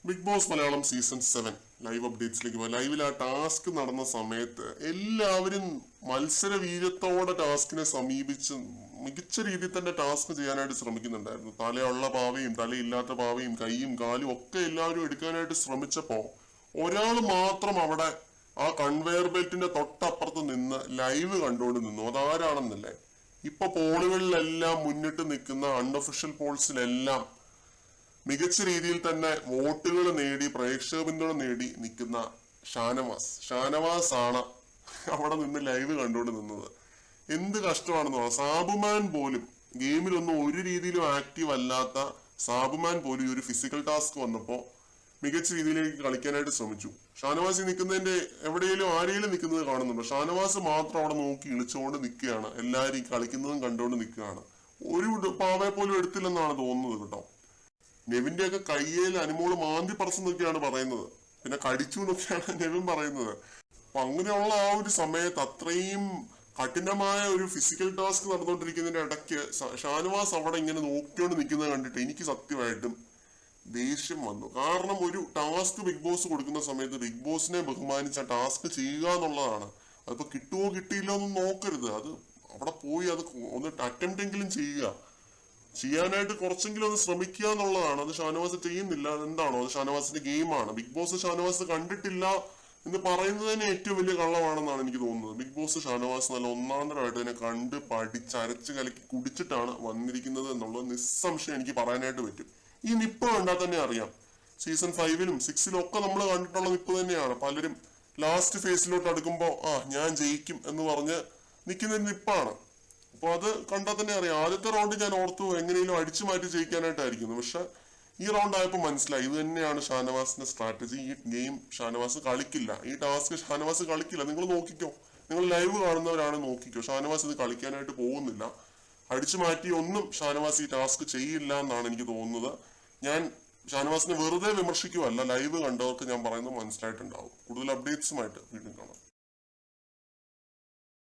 Big Boss Malayalam season 7 live അപ്ഡേറ്റ്സിലേക്ക് പോകാം. ലൈവിൽ ആ ടാസ്ക് നടന്ന സമയത്ത് എല്ലാവരും മത്സര വീര്യത്തോടെ ടാസ്കിനെ സമീപിച്ച് മികച്ച രീതിയിൽ തന്നെ ടാസ്ക് ചെയ്യാനായിട്ട് ശ്രമിക്കുന്നുണ്ടായിരുന്നു. തലയുള്ള പാവയും തലയില്ലാത്ത പാവയും കൈയും കാലും ഒക്കെ എല്ലാവരും എടുക്കാനായിട്ട് ശ്രമിച്ചപ്പോ ഒരാൾ മാത്രം അവിടെ ആ കൺവെയർ ബെൽറ്റിന്റെ തൊട്ടപ്പുറത്ത് നിന്ന് ലൈവ് കണ്ടുകൊണ്ട് നിന്നു. അതാരാണെന്നല്ലേ, ഇപ്പൊ പോളുകളിലെല്ലാം മുന്നിട്ട് നിൽക്കുന്ന അൺഒഫീഷ്യൽ പോൾസിലെല്ലാം മികച്ച രീതിയിൽ തന്നെ വോട്ടുകൾ നേടി പ്രേക്ഷക പിന്തുണ നേടി നിൽക്കുന്ന ഷാനവാസ് ആണ് അവിടെ നിന്ന് ലൈവ് കണ്ടുകൊണ്ട് നിന്നത്. എന്ത് കഷ്ടമാണെന്ന് പറയാം. സാബുമാൻ പോലും ഗെയിമിലൊന്നും ഒരു രീതിയിലും ആക്റ്റീവ് അല്ലാത്ത സാബുമാൻ പോലും ഈ ഒരു ഫിസിക്കൽ ടാസ്ക് വന്നപ്പോ മികച്ച രീതിയിലേക്ക് കളിക്കാനായിട്ട് ശ്രമിച്ചു. ഷാനവാസ് നിൽക്കുന്നതിന്റെ എവിടെയെങ്കിലും ആരെങ്കിലും നിൽക്കുന്നത് കാണുന്നുണ്ടോ? ഷാനവാസ് മാത്രം അവിടെ നോക്കി ഇളിച്ചുകൊണ്ട് നിൽക്കുകയാണ്, എല്ലാവരും കളിക്കുന്നതും കണ്ടുകൊണ്ട് നിൽക്കുകയാണ്. ഒരു പാവയെ പോലും എടുത്തില്ലെന്നാണ് തോന്നുന്നത് കേട്ടോ. നെവിന്റെ ഒക്കെ കയ്യിൽ അനുമോള് മാന്തി പറച്ചെന്നൊക്കെയാണ് പറയുന്നത്, പിന്നെ കടിച്ചു എന്നൊക്കെയാണ് നെവിൻ പറയുന്നത്. അപ്പൊ അങ്ങനെയുള്ള ആ ഒരു സമയത്ത് അത്രയും കഠിനമായ ഒരു ഫിസിക്കൽ ടാസ്ക് നടന്നുകൊണ്ടിരിക്കുന്നതിന്റെ ഇടയ്ക്ക് ഷാനവാസ് അവിടെ ഇങ്ങനെ നോക്കിക്കൊണ്ട് നിൽക്കുന്നത് കണ്ടിട്ട് എനിക്ക് സത്യമായിട്ടും ദേഷ്യം വന്നു. കാരണം ഒരു ടാസ്ക് ബിഗ് ബോസ് കൊടുക്കുന്ന സമയത്ത് ബിഗ് ബോസിനെ ബഹുമാനിച്ച ടാസ്ക് ചെയ്യുക എന്നുള്ളതാണ്. അതിപ്പോ കിട്ടുമോ കിട്ടിയില്ലോ എന്ന് നോക്കരുത്. അത് അവിടെ പോയി അത് ഒന്ന് അറ്റംപ്റ്റ് എങ്കിലും ചെയ്യാനായിട്ട് കുറച്ചെങ്കിലും ഒന്ന് ശ്രമിക്കുക എന്നുള്ളതാണ്. അത് ഷാനവാസ് ചെയ്യുന്നില്ല. എന്താണോ അത് ഷാനവാസിന്റെ ഗെയിമാണ്. ബിഗ് ബോസ് ഷാനവാസ് കണ്ടിട്ടില്ല എന്ന് പറയുന്നത് തന്നെ ഏറ്റവും വലിയ കള്ളമാണെന്നാണ് എനിക്ക് തോന്നുന്നത്. ബിഗ് ബോസ് ഷാനവാസ് നല്ല ഒന്നാന്തരമായിട്ട് തന്നെ കണ്ട് പഠിച്ച് അരച്ച് കലക്കി കുടിച്ചിട്ടാണ് വന്നിരിക്കുന്നത് എന്നുള്ളത് നിസ്സംശയം എനിക്ക് പറയാനായിട്ട് പറ്റും. ഈ നിപ്പ് കണ്ടാൽ തന്നെ അറിയാം. സീസൺ 5-ലും 6-ലും ഒക്കെ നമ്മൾ കണ്ടിട്ടുള്ള നിപ്പ് തന്നെയാണ്. പലരും ലാസ്റ്റ് ഫേസിലോട്ട് അടുക്കുമ്പോ ഞാൻ ജയിക്കും എന്ന് പറഞ്ഞ് നിൽക്കുന്ന നിപ്പാണ്. അപ്പൊ അത് കണ്ടാൽ തന്നെ അറിയാം. ആദ്യത്തെ റൗണ്ട് ഞാൻ ഓർത്തു എങ്ങനെയും അടിച്ചു മാറ്റി ജയിക്കാനായിട്ടായിരിക്കുന്നു. പക്ഷെ ഈ റൗണ്ട് ആയപ്പോൾ മനസ്സിലായി ഇത് തന്നെയാണ് ഷാനവാസിന്റെ സ്ട്രാറ്റജി. ഈ ഗെയിം ഷാനവാസ് കളിക്കില്ല, ഈ ടാസ്ക് ഷാനവാസ് കളിക്കില്ല. നിങ്ങൾ നോക്കിക്കോ, നിങ്ങൾ ലൈവ് കാണുന്നവരാണ്, നോക്കിക്കോ. ഷാനവാസ് ഇത് കളിക്കാനായിട്ട് പോകുന്നില്ല. അടിച്ചു മാറ്റി ഒന്നും ഷാനവാസ് ഈ ടാസ്ക് ചെയ്യില്ല എന്നാണ് എനിക്ക് തോന്നുന്നത്. ഞാൻ ഷാനവാസിനെ വെറുതെ വിമർശിക്കുവല്ല, ലൈവ് കണ്ടവർക്ക് ഞാൻ പറയുന്നത് മനസ്സിലായിട്ടുണ്ടാവും. കൂടുതൽ അപ്ഡേറ്റ്സുമായിട്ട് വീണ്ടും കാണാം.